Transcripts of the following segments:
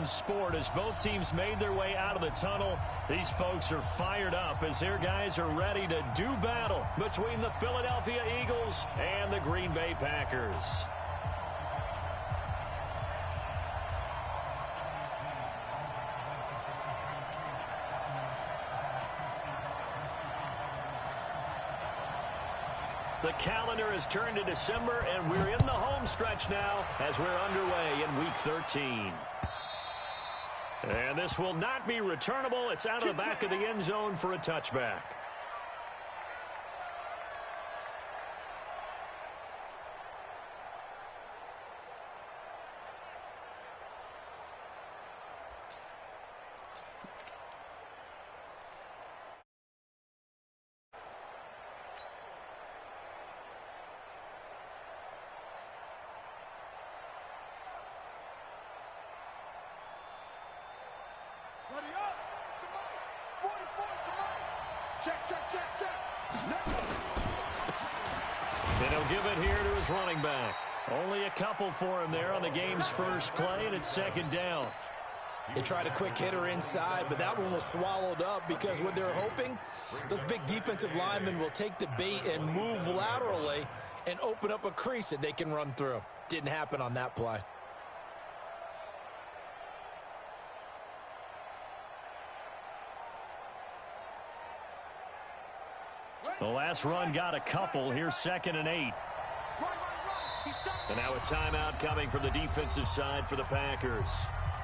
in sport as both teams made their way out of the tunnel. These folks are fired up as their guys are ready to do battle between the Philadelphia Eagles and the Green Bay Packers. The calendar has turned to December, and we're in the home stretch now as we're underway in Week 13. And this will not be returnable. It's out of the back of the end zone for a touchback. And he'll give it here to his running back. Only a couple for him there on the game's first play, and it's second down. They tried a quick hitter inside, but that one was swallowed up because what they're hoping, those big defensive linemen will take the bait and move laterally and open up a crease that they can run through. Didn't happen on that play. The last run got a couple. Here's 2nd and 8. And now a timeout coming from the defensive side for the Packers.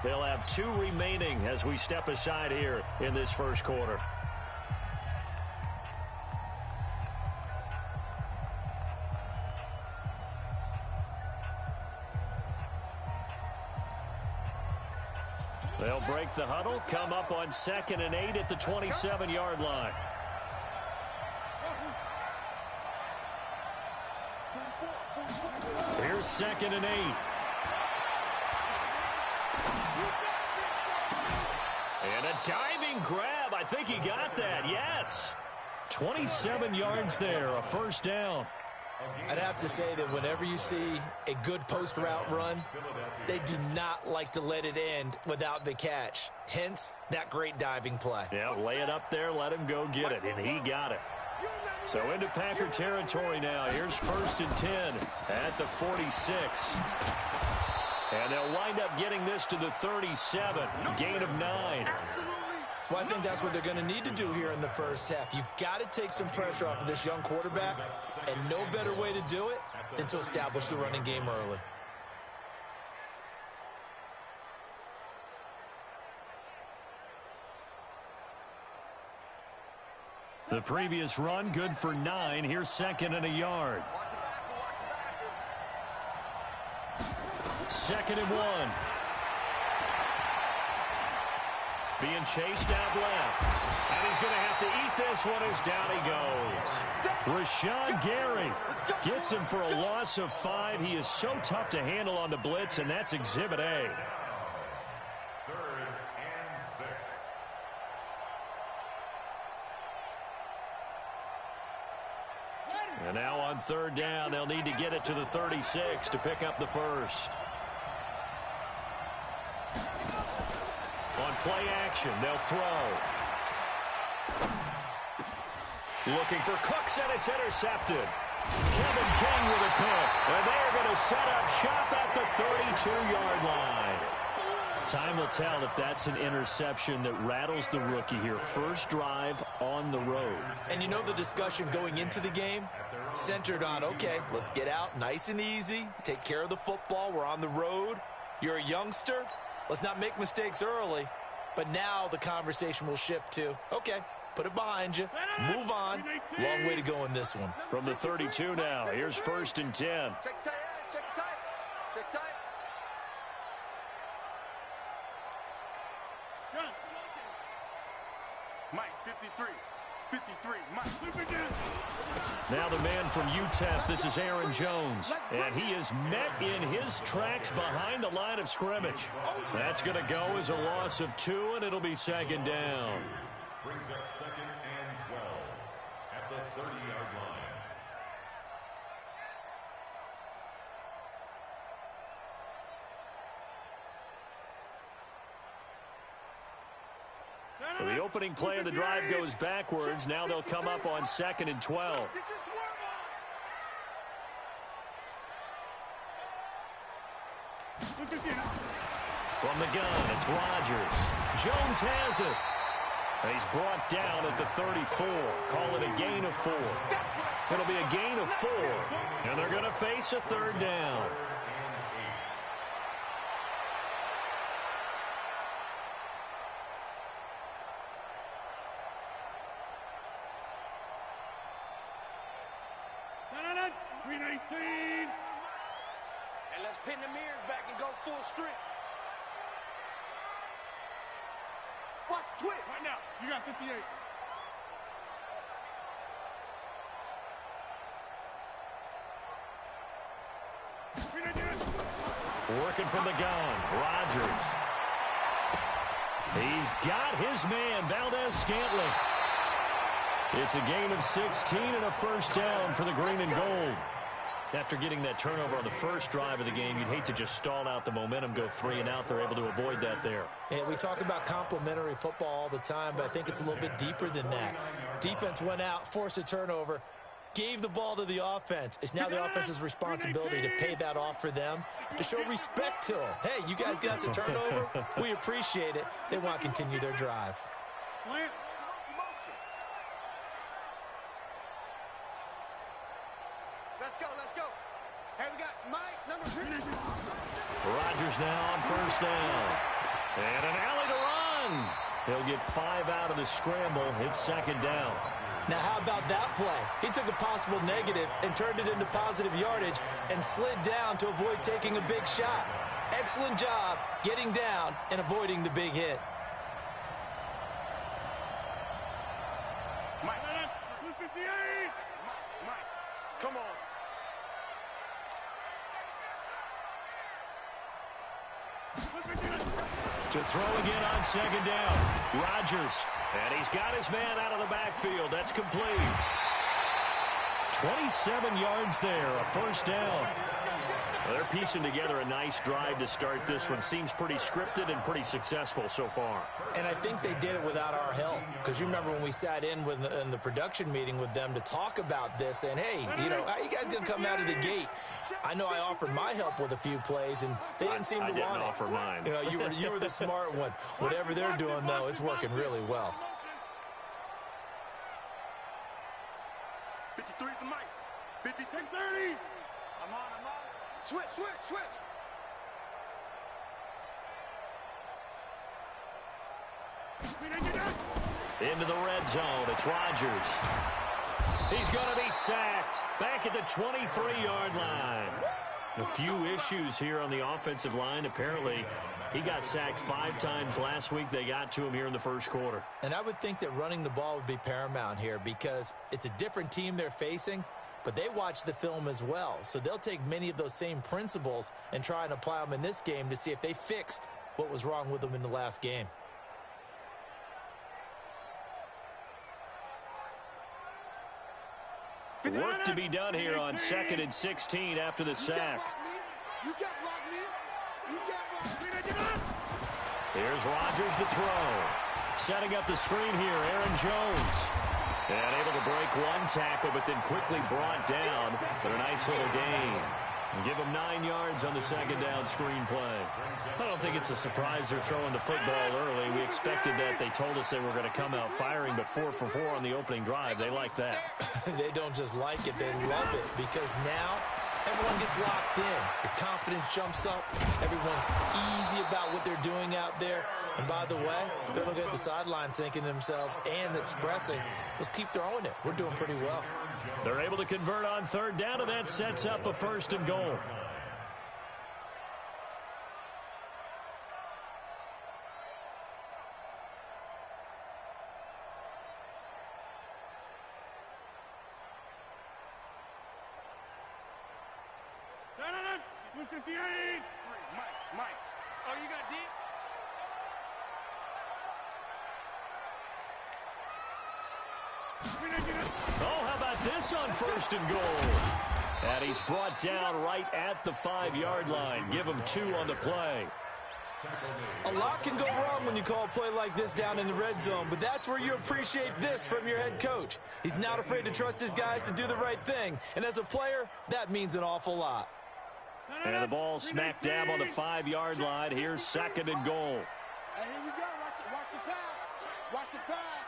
They'll have 2 remaining as we step aside here in this first quarter. They'll break the huddle, come up on 2nd and 8 at the 27-yard line. Here's 2nd and 8. And a diving grab. I think he got that. Yes. 27 yards there. A first down. I'd have to say that whenever you see a good post route run, they do not like to let it end without the catch. Hence, that great diving play. Yeah, lay it up there, let him go get it, and he got it. So into Packer territory now. Here's 1st and 10 at the 46. And they'll wind up getting this to the 37. Gain of 9. Well, I think that's what they're going to need to do here in the first half. You've got to take some pressure off of this young quarterback, and no better way to do it than to establish the running game early. The previous run, good for 9. Here's 2nd and a yard. 2nd and 1. Being chased out left. And he's going to have to eat this one as down he goes. Rashawn Gary gets him for a loss of 5. He is so tough to handle on the blitz, and that's Exhibit A. And now on 3rd down, they'll need to get it to the 36 to pick up the first. On play action, they'll throw. Looking for Cooks, and it's intercepted. Kevin King with a pick. And they're going to set up shop at the 32-yard line. Time will tell if that's an interception that rattles the rookie here. First drive on the road. And you know the discussion going into the game? Centered on, okay, let's get out nice and easy. Take care of the football. We're on the road. You're a youngster. Let's not make mistakes early. But now the conversation will shift to, okay, put it behind you. Move on. Long way to go in this one. From the 32 now, here's 1st and 10. Check tight, check tight. Mike, 53, Mike. Now the man from UTEP, this is Aaron Jones. And he is met in his tracks behind the line of scrimmage. That's going to go as a loss of 2, and it'll be 2nd down. Brings up 2nd and 12 at the 30-yard line. So the opening play of the drive goes backwards. Now they'll come up on 2nd and 12. From the gun, it's Rodgers. Jones has it. He's brought down at the 34. Call it a gain of 4. It'll be a gain of 4. And they're going to face a 3rd down. And let's pin the mirrors back and go full strength. Watch twitch. Right now, you got 58. Working from the gun, Rodgers. He's got his man, Valdez-Scantling. It's a gain of 16 and a 1st down for the green and gold. After getting that turnover on the first drive of the game, you'd hate to just stall out the momentum, go 3 and out. They're able to avoid that there. Yeah, we talk about complementary football all the time, but I think it's a little bit deeper than that. Defense went out, forced a turnover, gave the ball to the offense. It's now the offense's responsibility to pay that off for them, to show respect to them. Hey, you guys got us a turnover. We appreciate it. They want to continue their drive. Let's go, let's go. Hey, we got Mike, number 3. Rodgers now on 1st down. And an alley to run. He'll get 5 out of the scramble. It's 2nd down. Now, how about that play? He took a possible negative and turned it into positive yardage and slid down to avoid taking a big shot. Excellent job getting down and avoiding the big hit. Mike, 258. Mike, come on. To throw again on 2nd down. Rodgers. And he's got his man out of the backfield. That's complete. 27 yards there, a 1st down. Well, they're piecing together a nice drive to start this one. Seems pretty scripted and pretty successful so far. And I think they did it without our help. Because you remember when we sat in the production meeting with them to talk about this. And, hey, you know, how you guys going to come out of the gate? I know I offered my help with a few plays, and they didn't seem to want it. I didn't offer mine. You know, you were the smart one. Whatever they're doing, though, it's working really well. 53 to Mike. 50, 30. I'm on. Switch. Into the red zone. It's Rodgers. He's going to be sacked. Back at the 23-yard line. A few issues here on the offensive line. Apparently, he got sacked 5 times last week. They got to him here in the first quarter. And I would think that running the ball would be paramount here because it's a different team they're facing, but they watch the film as well. So they'll take many of those same principles and try and apply them in this game to see if they fixed what was wrong with them in the last game. Work to be done here on 2nd and 16 after the sack. Here's Rodgers to throw. Setting up the screen here, Aaron Jones. And able to break one tackle, but then quickly brought down. But a nice little gain. Give them 9 yards on the 2nd down screen play. I don't think it's a surprise they're throwing the football early. We expected that. They told us they were going to come out firing, but 4 for 4 on the opening drive. They like that. They don't just like it, they love it, because now everyone gets locked in. Your confidence jumps up. Everyone's easy about what they're doing out there. And by the way, they're looking at the sideline thinking to themselves and expressing, let's keep throwing it. We're doing pretty well. They're able to convert on 3rd down, and that sets up a 1st and goal. Mike. Oh, you got deep? Oh, how about this on 1st and goal? And he's brought down right at the 5-yard line. Give him 2 on the play. A lot can go wrong when you call a play like this down in the red zone, but that's where you appreciate this from your head coach. He's not afraid to trust his guys to do the right thing, and as a player, that means an awful lot. And the ball smack dab on the 5-yard line. Here's 2nd and goal. Hey, here we go. Watch the pass. Watch the pass.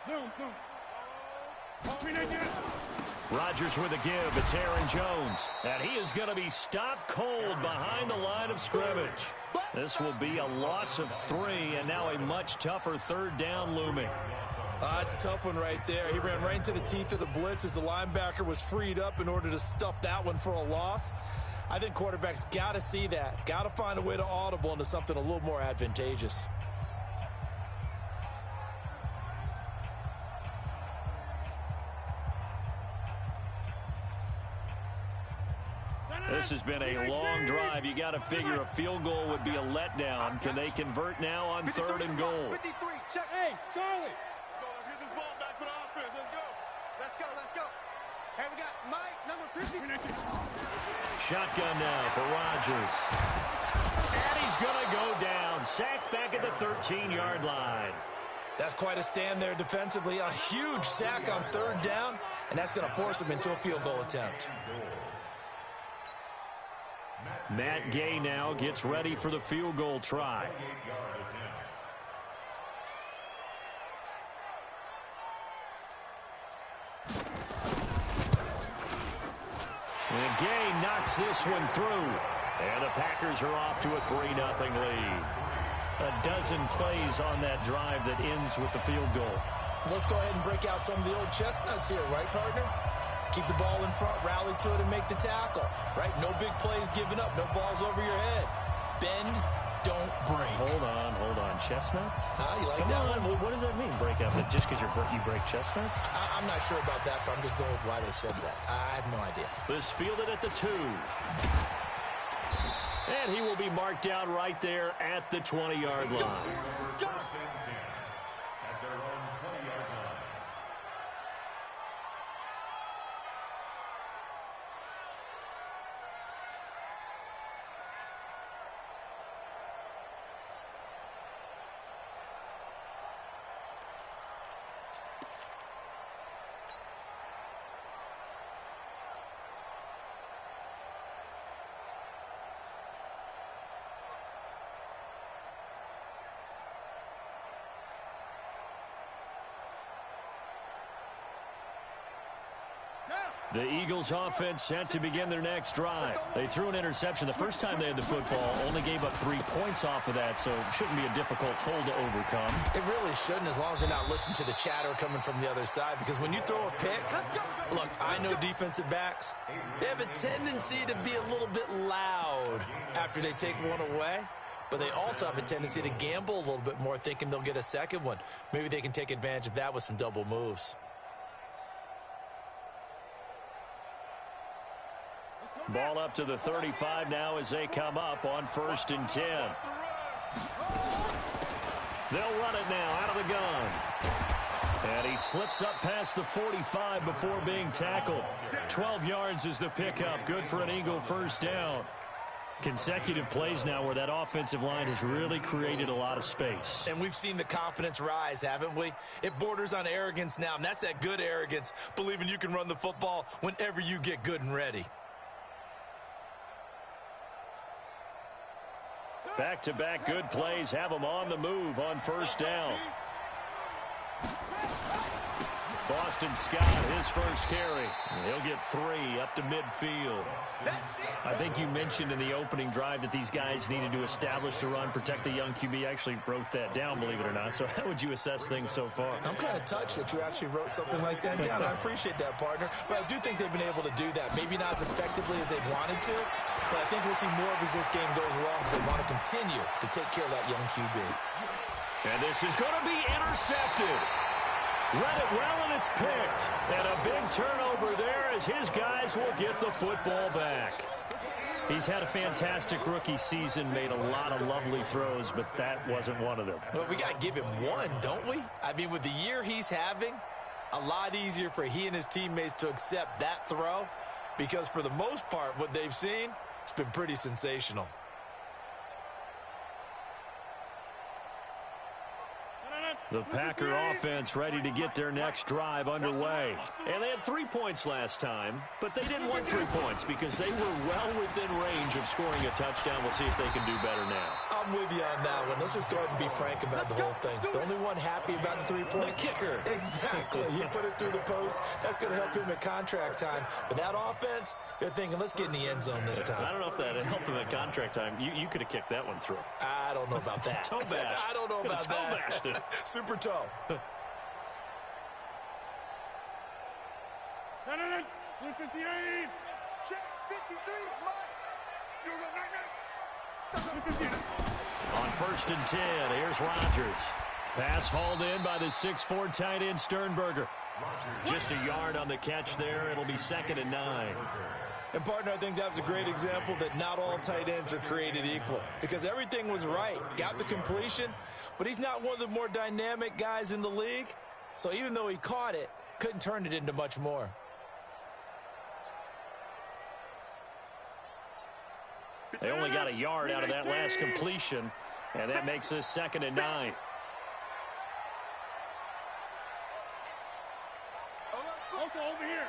Boom, boom. Rodgers with a give. It's Aaron Jones. And he is going to be stopped cold behind the line of scrimmage. This will be a loss of 3, and now a much tougher 3rd down looming. It's a tough one right there. He ran right into the teeth of the blitz as the linebacker was freed up in order to stuff that one for a loss. I think quarterbacks got to see that. Got to find a way to audible into something a little more advantageous. This has been a long drive. You got to figure a field goal would be a letdown. Can they convert now on 3rd and goal? 53, check. Hey, Charlie. Let's go. Let's get this ball back for the offense. Let's go. Let's go. Let's go. Hey, we got Mike, number 50. Shotgun now for Rodgers. And he's going to go down. Sacked back at the 13-yard line. That's quite a stand there defensively. A huge sack on 3rd down, and that's going to force him into a field goal attempt. Matt Gay now gets ready for the field goal try. And Gay knocks this one through. And the Packers are off to a 3-0 lead. A dozen plays on that drive that ends with the field goal. Let's go ahead and break out some of the old chestnuts here, right, partner? Keep the ball in front, rally to it, and make the tackle, right? No big plays given up, no balls over your head. Bend, don't break. Hold on. Chestnuts? You like Come that on. one? What does that mean, break up? Just because you break chestnuts? I'm not sure about that, but I'm just going with why they said that. I have no idea. This fielded at the 2. And he will be marked down right there at the 20-yard line. At their own 20-yard line. The Eagles offense set to begin their next drive. They threw an interception the first time they had the football, only gave up 3 points off of that, so it shouldn't be a difficult hole to overcome. It really shouldn't, as long as you're not listening to the chatter coming from the other side, because when you throw a pick, look, I know defensive backs, they have a tendency to be a little bit loud after they take one away, but they also have a tendency to gamble a little bit more, thinking they'll get a second one. Maybe they can take advantage of that with some double moves. Ball up to the 35 now as they come up on 1st and 10. They'll run it now out of the gun. And he slips up past the 45 before being tackled. 12 yards is the pickup. Good for an Eagle 1st down. Consecutive plays now where that offensive line has really created a lot of space. And we've seen the confidence rise, haven't we? It borders on arrogance now, and that's that good arrogance, believing you can run the football whenever you get good and ready. Back-to-back good plays have them on the move on 1st down. Boston Scott, his first carry. He'll get 3 up to midfield. I think you mentioned in the opening drive that these guys needed to establish the run, protect the young QB. I actually wrote that down, believe it or not. So how would you assess things so far? I'm kind of touched that you actually wrote something like that down. I appreciate that, partner. But I do think they've been able to do that. Maybe not as effectively as they wanted to, but I think we'll see more of as this game goes along because they want to continue to take care of that young QB. And this is going to be intercepted. Read it well, and it's picked. And a big turnover there as his guys will get the football back. He's had a fantastic rookie season, made a lot of lovely throws, but that wasn't one of them. Well, we got to give him one, don't we? I mean, with the year he's having, a lot easier for he and his teammates to accept that throw because for the most part, what they've seen, it's been pretty sensational. The Packer offense ready to get their next drive underway. And they had 3 points last time, but they didn't want 3 points because they were well within range of scoring a touchdown. We'll see if they can do better now. I'm with you on that one. Let's just go ahead and be frank about the whole thing. The only one happy about the 3-point? The kicker. Exactly. He put it through the post. That's going to help him at contract time. But that offense, they're thinking, let's get in the end zone this time. I don't know if that helped him at contract time. You could have kicked that one through. I don't know about that. Toe bash. I don't know about toe that. Bashed it. Super toe. Blue 58. Check 53. Mike. You go night. On 1st and 10, here's Rodgers. Pass hauled in by the 6'4" tight end Sternberger. Just a yard on the catch there. It'll be 2nd and 9. And, partner, I think that was a great example that not all tight ends are created equal because everything was right. Got the completion, but he's not one of the more dynamic guys in the league. So even though he caught it, couldn't turn it into much more. They only got a yard out of that last completion, and that makes this 2nd and 9. Over here.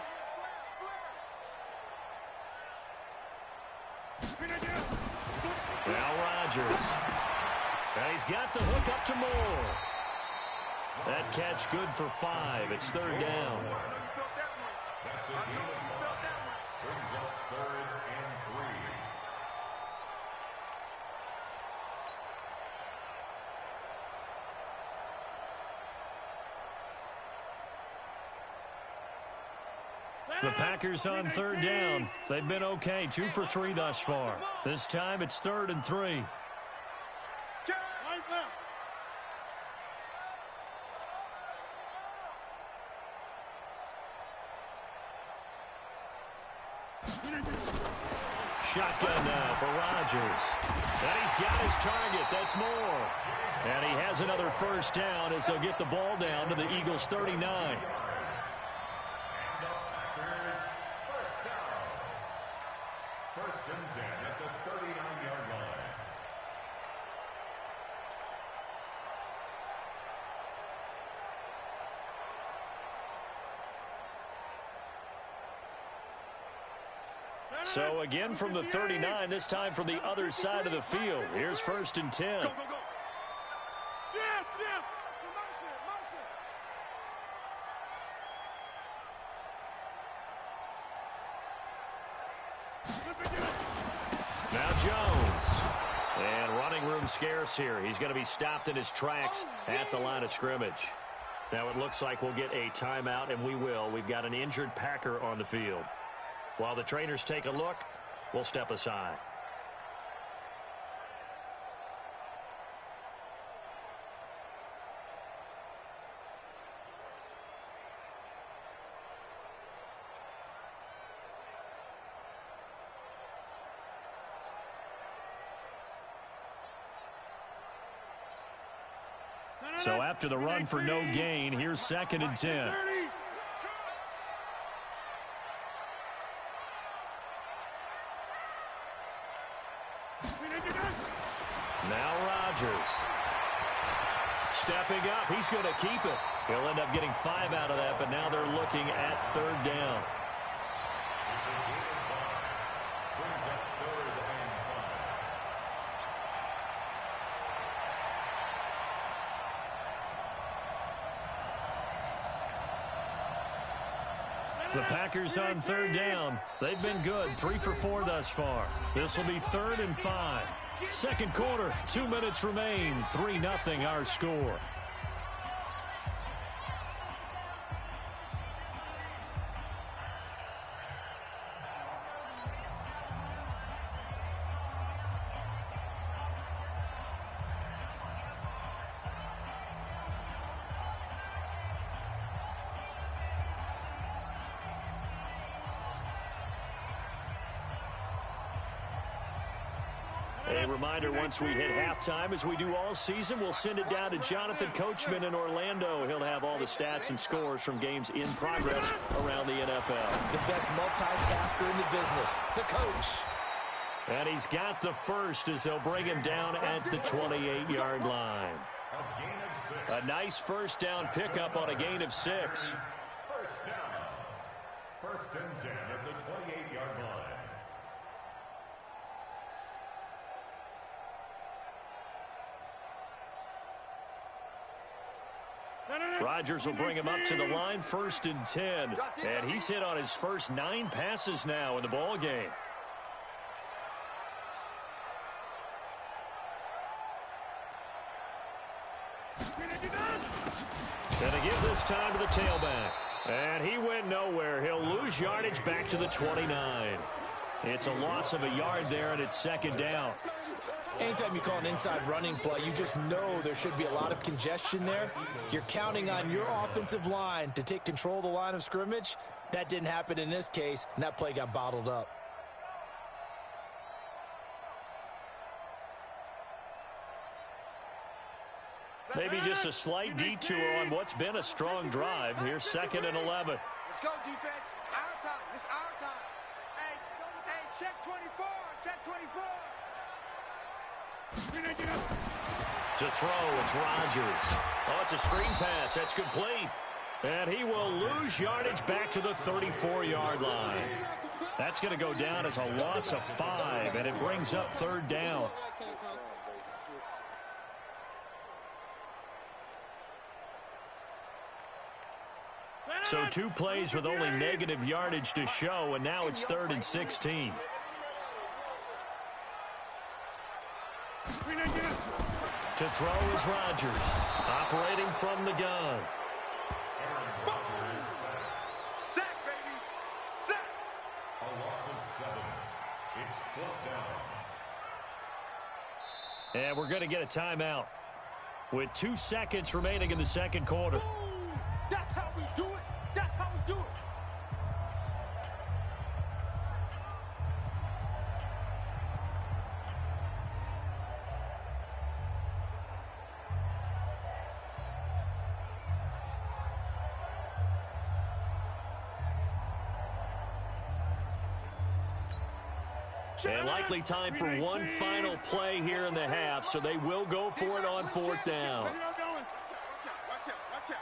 Now Rodgers. And he's got the hook up to Moore. That catch good for 5. It's 3rd down. That's a deal of 5. Brings up 3rd and 3. The Packers on 3rd down. They've been okay, 2 for 3 thus far. This time it's 3rd and 3. Shotgun now for Rodgers. And he's got his target. That's Moore. And he has another 1st down as they'll get the ball down to the Eagles' 39. First and 10 at the 39-yard line. So again from the 39, this time from the other side of the field. Here's 1st and 10. Now Jones. And running room scarce here. He's going to be stopped in his tracks at the line of scrimmage. Now it looks like we'll get a timeout, and we will. We've got an injured Packer on the field. While the trainers take a look, we'll step aside. So after the run for no gain, here's 2nd and 10. Now Rodgers. Stepping up. He's going to keep it. He'll end up getting 5 out of that, but now they're looking at 3rd down. Brings up 3rd and 5. The Packers on 3rd down. They've been good, 3 for 4 thus far. This will be 3rd and 5. 2nd quarter, 2 minutes remain, 3-0 our score. A reminder, once we hit halftime, as we do all season, we'll send it down to Jonathan Coachman in Orlando. He'll have all the stats and scores from games in progress around the NFL. The best multitasker in the business, the coach. And he's got the first as they'll bring him down at the 28-yard line. A nice first down pickup on a gain of 6. First down. First and 10 at the 28-yard line. Rodgers will bring him up to the line, first and 10. And he's hit on his first 9 passes now in the ball game. Gonna give this time to the tailback. And he went nowhere. He'll lose yardage back to the 29. It's a loss of a yard there, and it's second down. Anytime you call an inside running play, you just know there should be a lot of congestion there. You're counting on your offensive line to take control of the line of scrimmage. That didn't happen in this case, and that play got bottled up. Maybe just a slight detour on what's been a strong drive. Here's second and 11. Let's go, defense. Our time. It's our time. Hey, check 24. Check 24. To throw, it's Rodgers. Oh, it's a screen pass. That's complete. And he will lose yardage back to the 34-yard line. That's going to go down as a loss of 5, and it brings up third down. So 2 plays with only negative yardage to show, and now it's third and 16. To throw is Rodgers, operating from the gun. Sack, baby. Sack. A loss of 7. It's fourth down. And we're going to get a timeout with 2 seconds remaining in the second quarter. That's how we do it. That's how we do it. And likely time for one final play here in the half, so they will go for it on fourth down. Watch out. Watch out.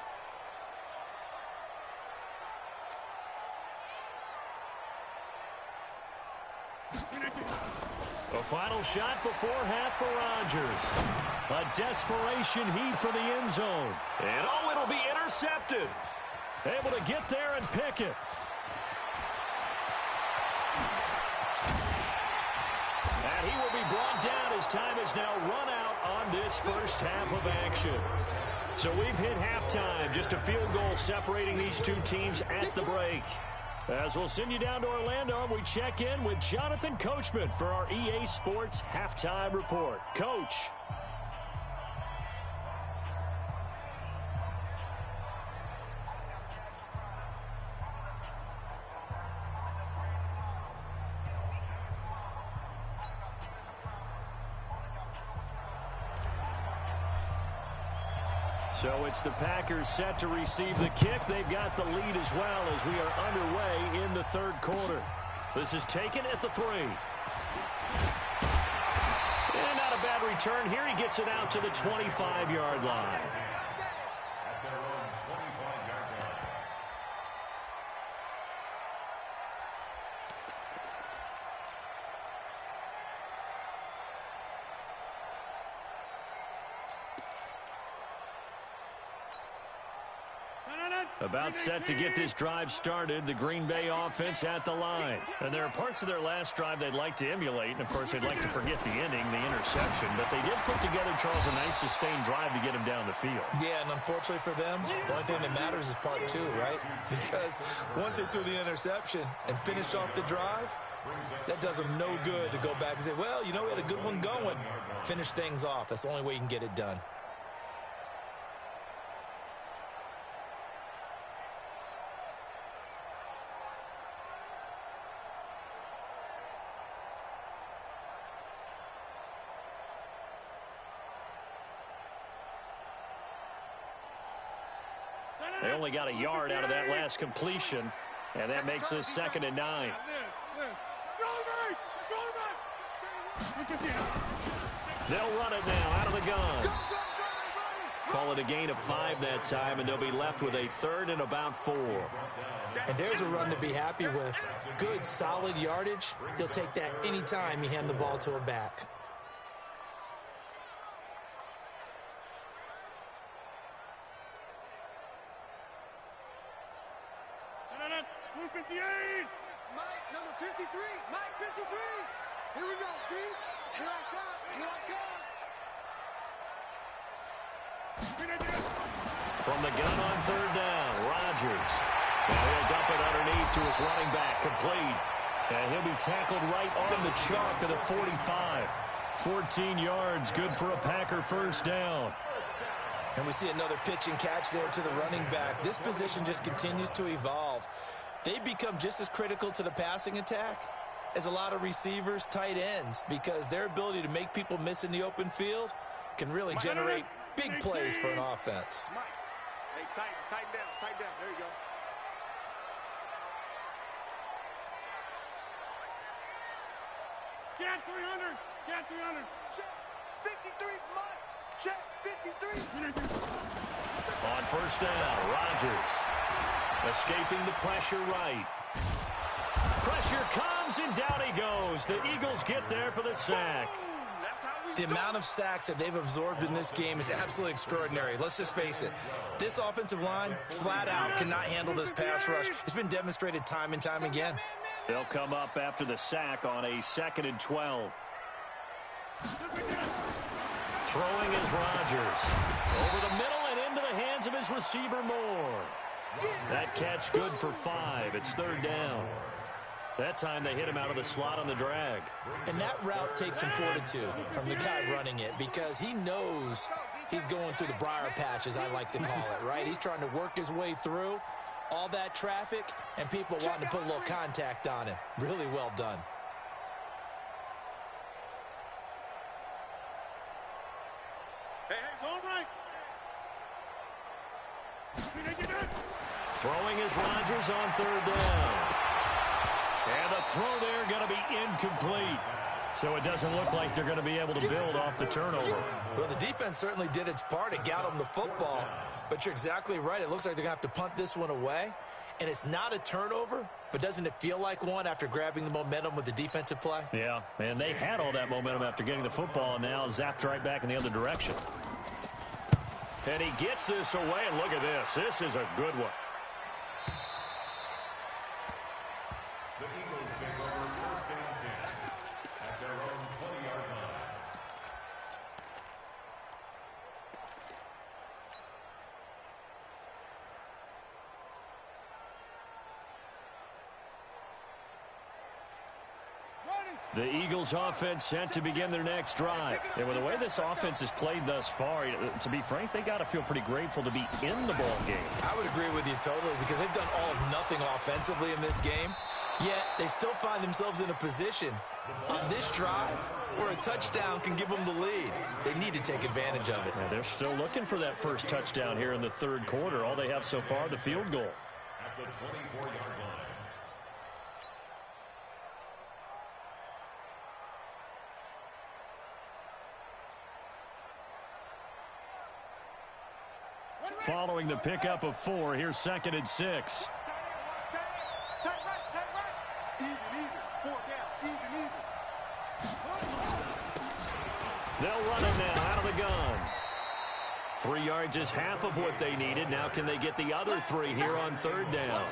A final shot before half for Rodgers. A desperation heave for the end zone. And oh, it'll be intercepted. Able to get there and pick it. And he will be brought down as time has now run out on this first half of action. So we've hit halftime, just a field goal separating these two teams at the break. As we'll send you down to Orlando, we check in with Jonathan Coachman for our EA Sports Halftime Report. Coach. So it's the Packers set to receive the kick. They've got the lead as well as we are underway in the third quarter. This is taken at the 3. And not a bad return here. He gets it out to the 25-yard line. At their own 25-yard line. About set to get this drive started, the Green Bay offense at the line. And there are parts of their last drive they'd like to emulate, and of course they'd like to forget the ending, the interception. But they did put together, Charles, a nice sustained drive to get him down the field. Yeah, and unfortunately for them, the only thing that matters is part 2, right? Because once they threw the interception and finished off the drive, that does them no good to go back and say, well, you know, we had a good one going. Finish things off. That's the only way you can get it done. They only got a yard out of that last completion, and that makes this 2nd and 9. They'll run it now out of the gun. Call it a gain of 5 that time, and they'll be left with a 3rd and about 4. And there's a run to be happy with. Good, solid yardage. He'll take that any time you hand the ball to a back. Mike, number 53. Mike, 53. Here we go, T. Here I come. Here I come. From the gun on 3rd down, Rodgers. And he'll dump it underneath to his running back, complete. And he'll be tackled right on the chalk of the 45. 14 yards, good for a Packer 1st down. And we see another pitch and catch there to the running back. This position just continues to evolve. They become just as critical to the passing attack as a lot of receivers, tight ends, because their ability to make people miss in the open field can really generate big plays for an offense. Mike, hey, tighten down. There you go. Get 300. Check 53, Mike. Check 53. On 1st down, Rodgers escaping the pressure right. Pressure comes, and down he goes. The Eagles get there for the sack. The amount of sacks that they've absorbed in this game is absolutely extraordinary. Let's just face it. This offensive line, flat out, cannot handle this pass rush. It's been demonstrated time and time again. They'll come up after the sack on a 2nd and 12. Throwing is Rodgers. Over the middle and into the hands of his receiver, Moore. That catch good for 5. It's 3rd down. That time they hit him out of the slot on the drag. And that route takes some fortitude from the guy running it, because he knows he's going through the briar patch, as I like to call it, right? He's trying to work his way through all that traffic and people wanting to put a little contact on him. Really well done. Hey, going right. Throwing is Rodgers on 3rd down. And the throw there going to be incomplete. So it doesn't look like they're going to be able to build off the turnover. Well, the defense certainly did its part. It got them the football. But you're exactly right. It looks like they're going to have to punt this one away. And it's not a turnover, but doesn't it feel like one after grabbing the momentum with the defensive play? Yeah, and they had all that momentum after getting the football, and now zapped right back in the other direction. And he gets this away, and look at this. This is a good one. The Eagles take over 1st and 10 at their own 20-yard line. The Eagles offense set to begin their next drive. And with the way this offense has played thus far, to be frank, they got to feel pretty grateful to be in the ball game. I would agree with you totally, because they've done all of nothing offensively in this game, yet they still find themselves in a position on this drive where a touchdown can give them the lead. They need to take advantage of it. Yeah, they're still looking for that first touchdown here in the 3rd quarter. All they have so far, the field goal. At the 24-yard line. Following the pickup of 4, here's 2nd and 6. Tight right. Even. 4 down. Even. They'll run it now out of the gun. 3 yards is half of what they needed. Now can they get the other 3 here on 3rd down?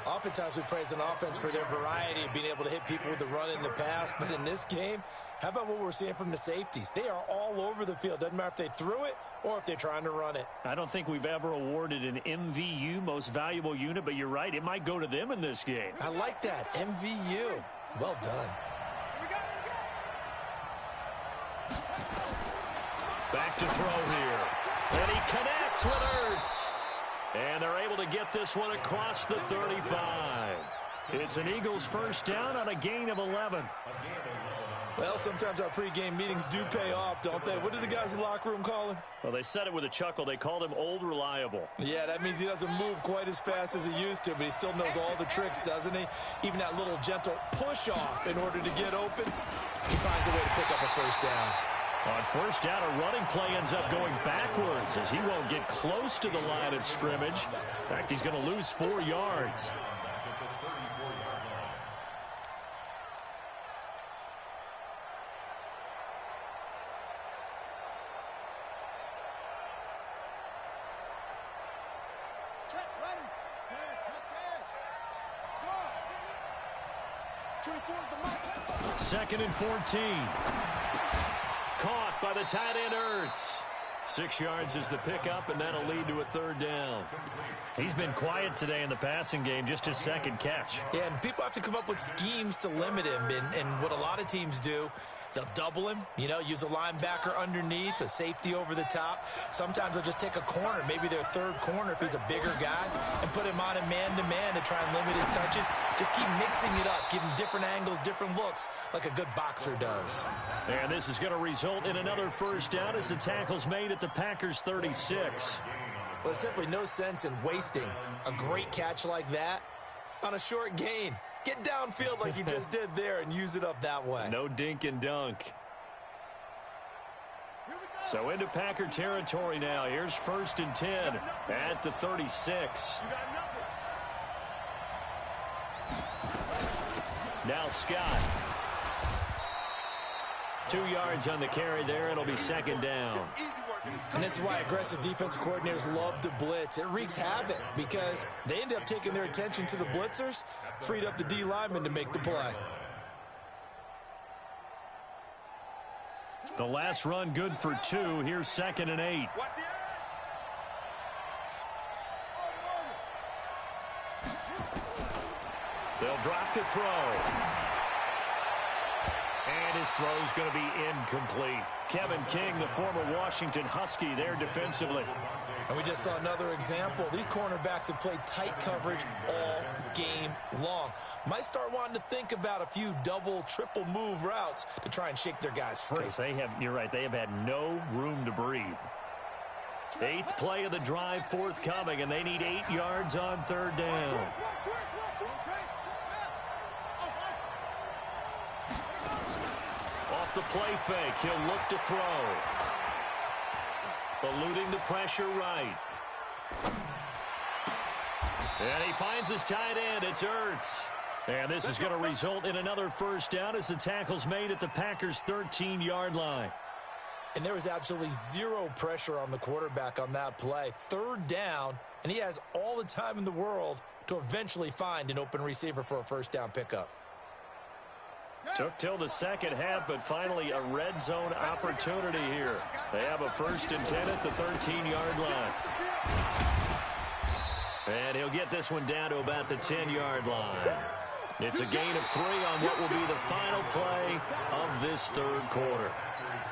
Oftentimes we praise an offense for their variety of being able to hit people with the run in the pass, but in this game, how about what we're seeing from the safeties? They are all over the field. Doesn't matter if they threw it or if they're trying to run it. I don't think we've ever awarded an MVU, most valuable unit, but you're right, it might go to them in this game. I like that, MVU. Well done. Back to throw here. And he connects with Ertz. And they're able to get this one across the 35. It's an Eagles first down on a gain of 11. Well, sometimes our pregame meetings do pay off, don't they? What do the guys in the locker room call him? Well, they said it with a chuckle. They called him Old Reliable. Yeah, that means he doesn't move quite as fast as he used to, but he still knows all the tricks, doesn't he? Even that little gentle push-off in order to get open, he finds a way to pick up a first down. On first down, a running play ends up going backwards as he won't get close to the line of scrimmage. In fact, he's going to lose 4 yards. Second and 14. Caught by the tight end, Ertz. 6 yards is the pickup, and that'll lead to a third down. He's been quiet today in the passing game, just his second catch. Yeah, and people have to come up with schemes to limit him, and what a lot of teams do, they'll double him, use a linebacker underneath, a safety over the top. Sometimes they'll just take a corner, maybe their third corner if he's a bigger guy, and put him on a man-to-man to try and limit his touches. Just keep mixing it up, give him different angles, different looks, like a good boxer does. And this is going to result in another first down as the tackle's made at the Packers' 36. Well, there's simply no sense in wasting a great catch like that on a short gain. Get downfield like you just did there and use it up that way. No dink and dunk. So into Packer territory now. Here's first and 10 at the 36. Now Scott. 2 yards on the carry there. It'll be second down. And this is why aggressive defensive coordinators love to blitz. It wreaks havoc because they end up taking their attention to the blitzers, freed up the D lineman to make the play. The last run good for 2. Here's second and 8. They'll drop to throw. And his throw's going to be incomplete. Kevin King, the former Washington Husky, there defensively. And we just saw another example. These cornerbacks have played tight coverage all game long. Might start wanting to think about a few double, triple move routes to try and shake their guys free. You're right, they have had no room to breathe. 8th play of the drive forthcoming, and they need 8 yards on third down. Off the play fake, he'll look to throw. Eluding the pressure right. And he finds his tight end. It's Ertz. And this is going to result in another first down as the tackle's made at the Packers' 13-yard line. And there was absolutely zero pressure on the quarterback on that play. Third down, and he has all the time in the world to eventually find an open receiver for a first down pickup. Took till the second half, but finally a red zone opportunity here. They have a first and 10 at the 13-yard line. And he'll get this one down to about the 10-yard line. It's a gain of 3 on what will be the final play of this third quarter.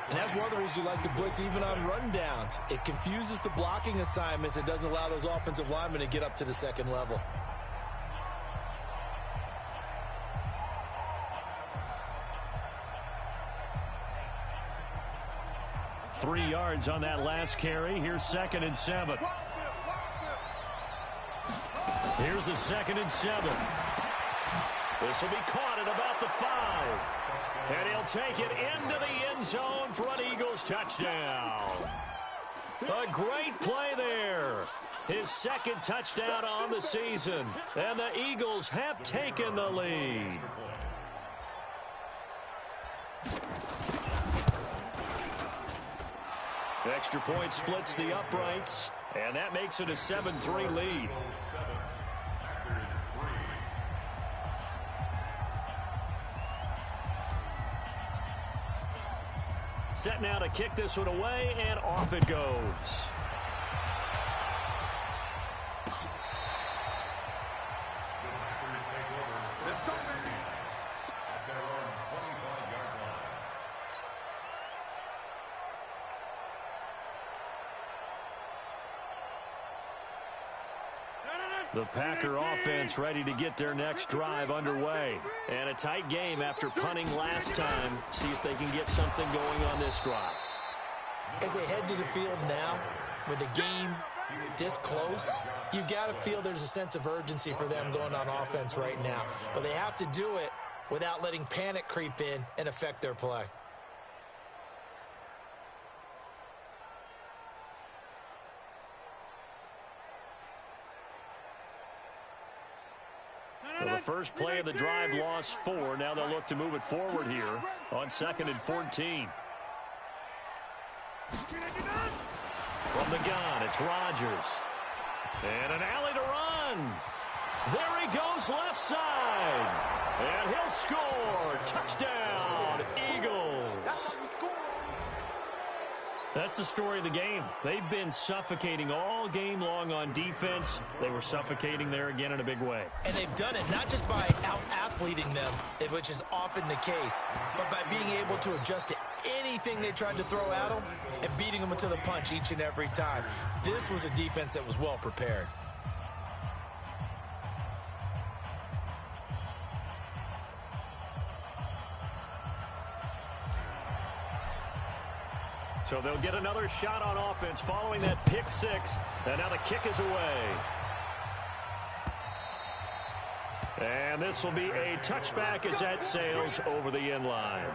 And that's one of the reasons you like to blitz even on rundowns. It confuses the blocking assignments. It doesn't allow those offensive linemen to get up to the second level. Three yards on that last carry. Here's second and 7. Here's a second and 7. This will be caught at about the 5. And he'll take it into the end zone for an Eagles touchdown. A great play there. His second touchdown on the season. And the Eagles have taken the lead. Extra point splits the uprights, and that makes it a 7-3 lead. Set now to kick this one away, and off it goes. The Packer offense ready to get their next drive underway. And a tight game after punting last time. See if they can get something going on this drive. As they head to the field now, with the game this close, you've got to feel there's a sense of urgency for them going on offense right now. But they have to do it without letting panic creep in and affect their play. Well, the first play of the drive lost 4. Now they'll look to move it forward here on 2nd and 14. From the gun, it's Rodgers. And an alley to run. There he goes left side. And he'll score. Touchdown, Eagles. That's the story of the game. They've been suffocating all game long on defense. They were suffocating there again in a big way. And they've done it not just by out-athleting them, which is often the case, but by being able to adjust to anything they tried to throw at them and beating them to the punch each and every time. This was a defense that was well prepared. So they'll get another shot on offense following that pick 6. And now the kick is away. And this will be a touchback as that sails over the end line.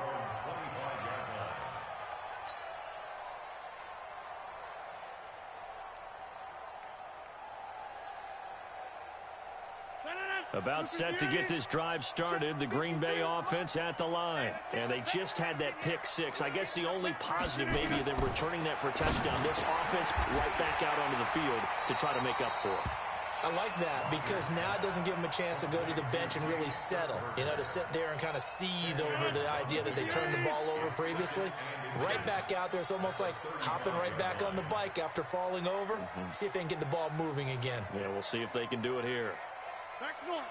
About set to get this drive started, the Green Bay offense at the line. And they just had that pick 6. I guess the only positive maybe of them returning that for a touchdown. This offense right back out onto the field to try to make up for it. I like that because now it doesn't give them a chance to go to the bench and really settle, to sit there and kind of seethe over the idea that they turned the ball over previously. Right back out there, it's almost like hopping right back on the bike after falling over. See if they can get the ball moving again. Yeah, we'll see if they can do it here. Back north.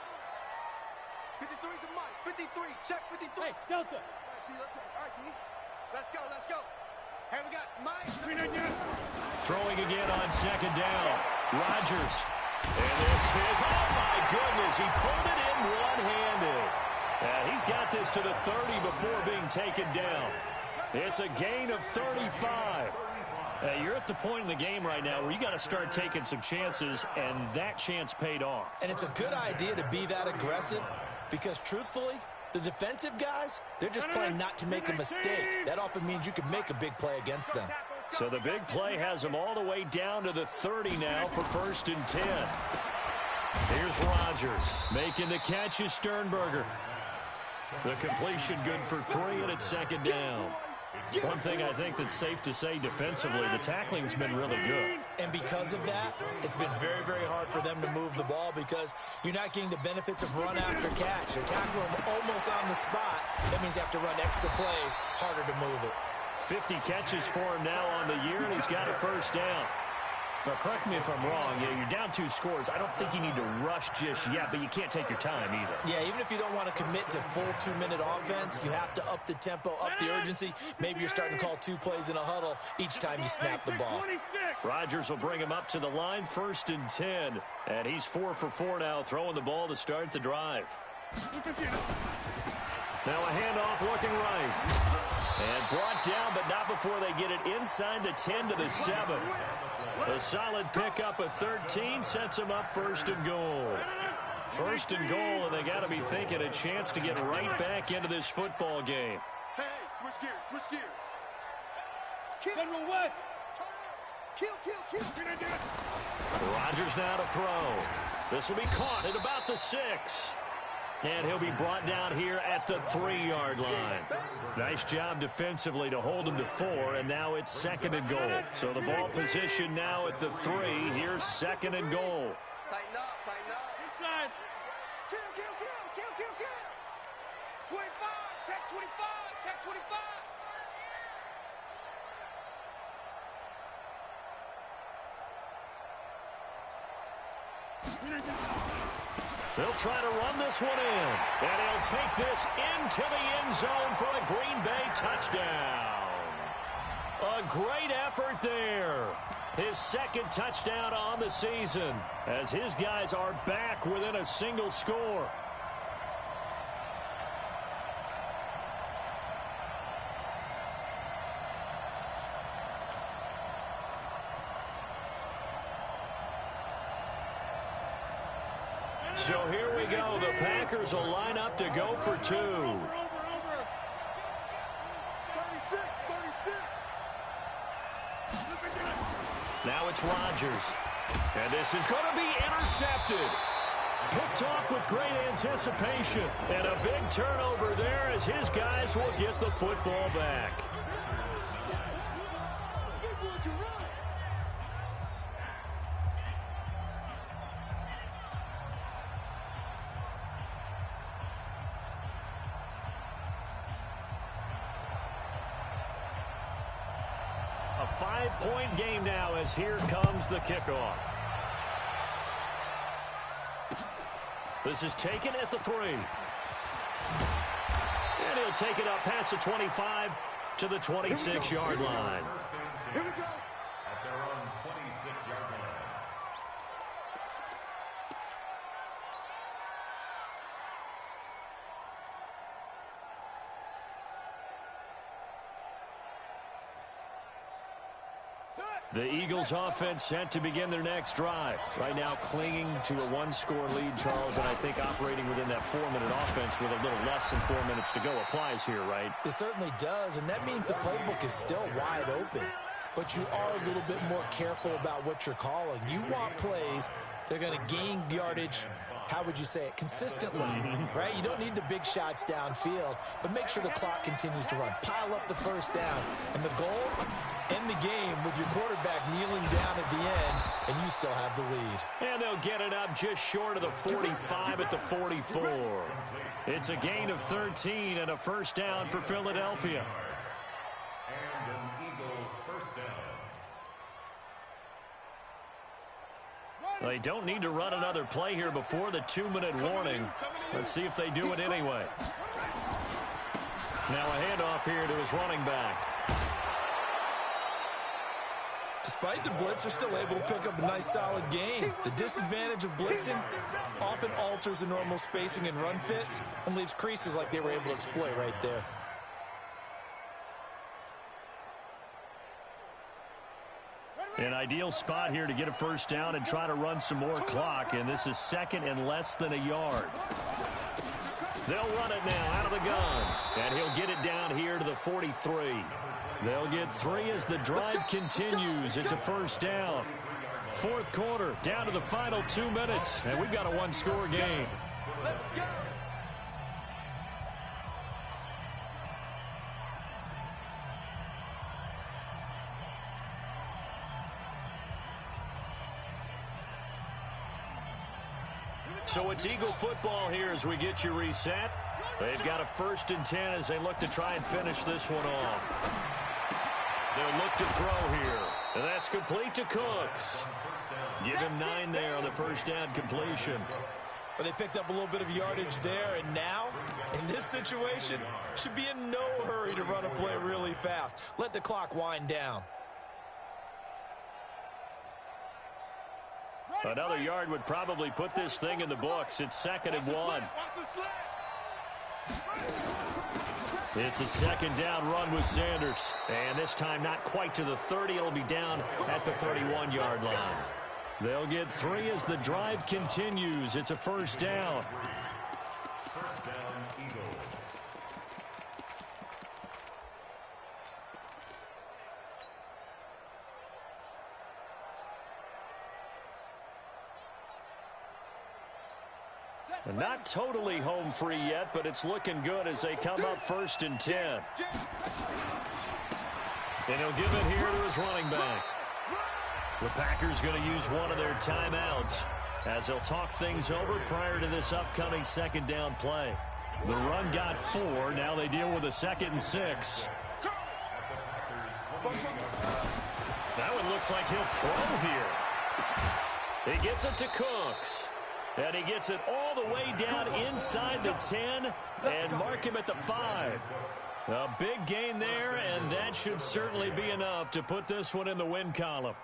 53 to Mike. 53. Check 53. Hey, Delta. All right, T. All right, T. Let's go. Let's go. Hey, we got Mike. Throwing again on 2nd down. Rodgers. And this is, oh my goodness, he pulled it in one-handed. And he's got this to the 30 before being taken down. It's a gain of 35. You're at the point in the game right now where you got to start taking some chances, and that chance paid off. And it's a good idea to be that aggressive because, truthfully, the defensive guys, they're just playing not to make a mistake. That often means you can make a big play against them. So the big play has them all the way down to the 30 now for 1st and 10. Here's Rodgers. Making the catch is Sternberger. The completion good for 3, and it's 2nd down. One thing I think that's safe to say defensively, the tackling's been really good. And because of that, it's been very, very hard for them to move the ball because you're not getting the benefits of run after catch. They're tackling them almost on the spot. That means you have to run extra plays, harder to move it. 50 catches for him now on the year, and he's got a 1st down. Now, correct me if I'm wrong. Yeah, you're down 2 scores. I don't think you need to rush just yet, but you can't take your time either. Yeah, even if you don't want to commit to full 2-minute offense, you have to up the tempo, up the urgency. Maybe you're starting to call 2 plays in a huddle each time you snap the ball. Rodgers will bring him up to the line, 1st and 10. And he's 4 for 4 now, throwing the ball to start the drive. Now a handoff looking right. And brought down, but not before they get it inside the 10 to the 7. A solid pickup of 13 sets him up 1st and goal. 1st and goal, and they got to be thinking a chance to get right back into this football game. Hey, switch gears, switch gears. Central West. Kill. Rodgers now to throw. This will be caught at about the 6. And he'll be brought down here at the 3-yard line. Nice job defensively to hold him to 4, and now it's 2nd and goal. So the ball position now at the 3. Here's 2nd and goal. Tighten up. Inside. Kill. 25, check 25. They'll try to run this one in. And he'll take this into the end zone for a Green Bay touchdown. A great effort there. His second touchdown on the season as his guys are back within a single score. So here we go. The Packers will line up to go for two. 36. Now it's Rodgers. And this is going to be intercepted. Picked off with great anticipation. And a big turnover there as his guys will get the football back. A 5-point game now as here comes the kickoff. This is taken at the 3. And he'll take it up past the 25 to the 26-yard line. Here we go. At their own 26-yard line. The Eagles offense set to begin their next drive. Right now clinging to a 1-score lead, Charles, and I think operating within that 4-minute offense with a little less than 4 minutes to go applies here, right? It certainly does, and that means the playbook is still wide open. But you are a little bit more careful about what you're calling. You want plays that are going to gain yardage, how would you say it, consistently, right? You don't need the big shots downfield, but make sure the clock continues to run. Pile up the first down, and the goal, end the game with your quarterback kneeling down at the end, and you still have the lead. And they'll get it up just short of the 45 at the 44. It's a gain of 13 and a first down for Philadelphia. And an Eagles first down. They don't need to run another play here before the 2-minute warning. Let's see if they do it anyway. Now a handoff here to his running back. Despite the blitz, they're still able to pick up a nice, solid gain. The disadvantage of blitzing often alters the normal spacing and run fits and leaves creases like they were able to exploit right there. An ideal spot here to get a first down and try to run some more clock, and this is second and less than a yard. They'll run it now out of the gun, and he'll get it down here to the 43. They'll get 3 as the drive continues. It's a first down. Fourth quarter, down to the final 2 minutes, and we've got a 1-score game. Let's go. So it's Eagle football here as we get you reset. They've got a 1st and 10 as they look to try and finish this one off. They'll look to throw here. And that's complete to Cooks. Give him 9 there on the first down completion. But they picked up a little bit of yardage there, and now, in this situation, should be in no hurry to run a play really fast. Let the clock wind down. Another yard would probably put this thing in the books. It's 2nd and 1. It's a 2nd down run with Sanders. And this time not quite to the 30. It'll be down at the 31-yard line. They'll get 3 as the drive continues. It's a first down. First down, Eagles. Not totally home free yet, but it's looking good as they come up 1st and 10. And he'll give it here to his running back. The Packers going to use one of their timeouts as they'll talk things over prior to this upcoming 2nd down play. The run got 4. Now they deal with a 2nd and 6. That one looks like he'll throw here. He gets it to Cooks. And he gets it all the way down inside the 10 and mark him at the 5. A big gain there, and that should certainly be enough to put this one in the win column.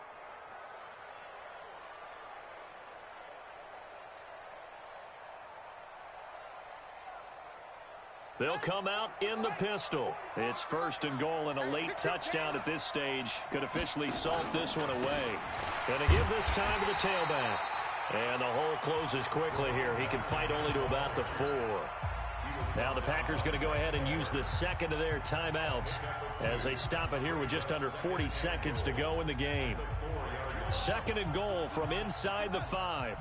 They'll come out in the pistol. It's 1st and goal, and a late touchdown at this stage could officially salt this one away. Going to give this time to the tailback. And the hole closes quickly here. He can fight only to about the 4. Now the Packers going to go ahead and use the second of their timeouts as they stop it here with just under 40 seconds to go in the game. 2nd and goal from inside the 5.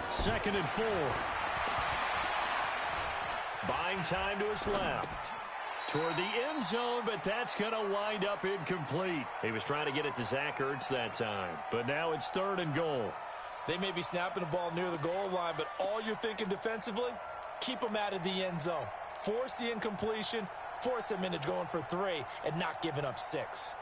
2nd and 4. Buying time to his left. Toward the end zone, but that's going to wind up incomplete. He was trying to get it to Zach Ertz that time, but now it's 3rd and goal. They may be snapping the ball near the goal line, but all you're thinking defensively, keep them out of the end zone. Force the incompletion, force them into going for 3, and not giving up 6.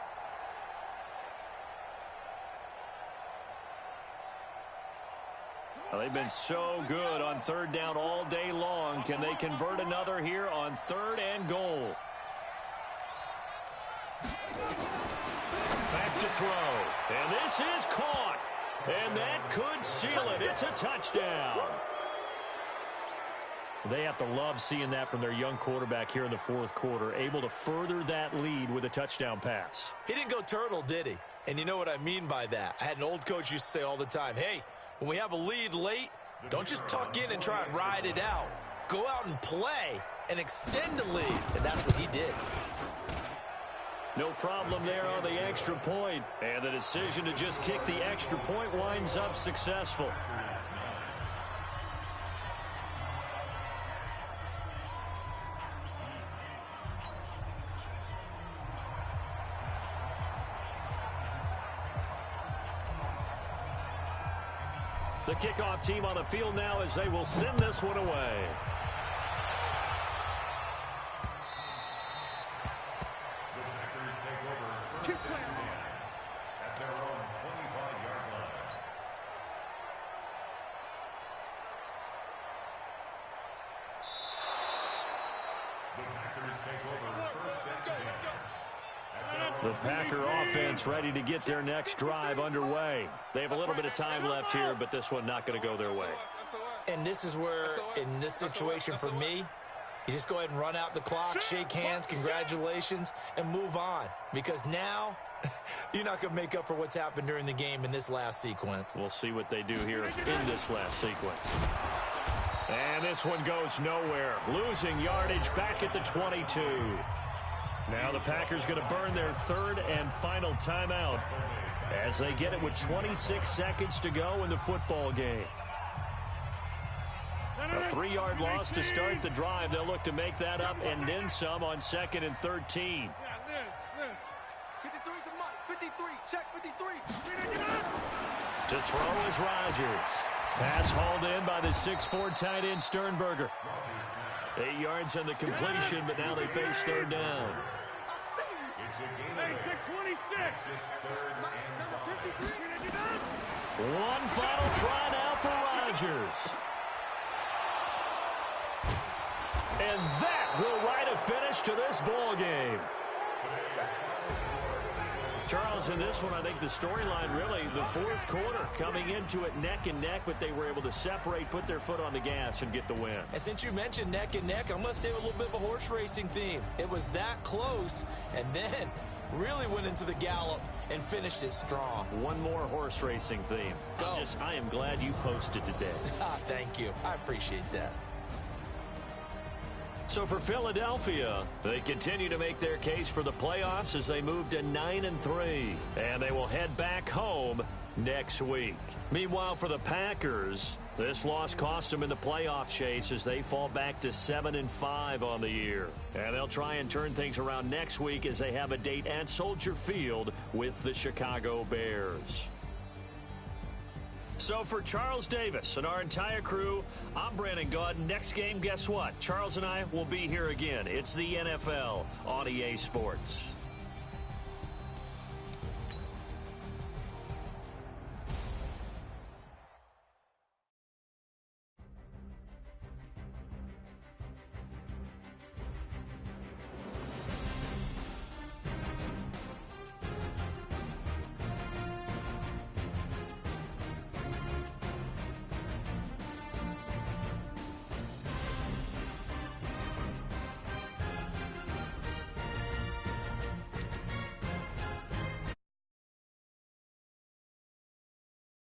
Well, they've been so good on 3rd down all day long. Can they convert another here on 3rd and goal? Back to throw. And this is caught. And that could seal it. It's a touchdown. They have to love seeing that from their young quarterback here in the 4th quarter, able to further that lead with a touchdown pass. He didn't go turtle, did he? And you know what I mean by that. I had an old coach used to say all the time, hey, when we have a lead late, don't just tuck in and try and ride it out. Go out and play and extend the lead. And that's what he did. No problem there on the extra point. And the decision to just kick the extra point winds up successful. The kickoff team on the field now as they will send this one away. At their own 25-yard line. The Packers take over 1st and 10. The Packer offense ready to get their next drive underway. They have a little bit of time left here, but this one not going to go their way. And this is where, in this situation for me, you just go ahead and run out the clock, shake hands, congratulations, and move on. Because now, you're not going to make up for what's happened during the game in this last sequence. We'll see what they do here in this last sequence. And this one goes nowhere. Losing yardage back at the 22. Now the Packers going to burn their 3rd and final timeout as they get it with 26 seconds to go in the football game. A 3-yard loss to start the drive. They'll look to make that up and then some on 2nd and 13. 53's the mark. 53. Check 53. To throw is Rodgers. Pass hauled in by the 6'4" tight end Sternberger. 8 yards on the completion, but now they face 3rd down. It's a game of 26. Number 53. One final try now for Rodgers. And that will write a finish to this ball game. Charles, in this one, I think the storyline really, the 4th quarter, coming into it neck and neck, but they were able to separate, put their foot on the gas, and get the win. And since you mentioned neck and neck, I'm going to stay with a little bit of a horse racing theme. It was that close, and then really went into the gallop and finished it strong. One more horse racing theme. Go. I am glad you posted today. Thank you. I appreciate that. So for Philadelphia, they continue to make their case for the playoffs as they move to 9-3, and they will head back home next week. Meanwhile, for the Packers, this loss cost them in the playoff chase as they fall back to 7-5 on the year. And they'll try and turn things around next week as they have a date at Soldier Field with the Chicago Bears. So for Charles Davis and our entire crew, I'm Brandon Gaudin. Next game, guess what? Charles and I will be here again. It's the NFL on EA Sports.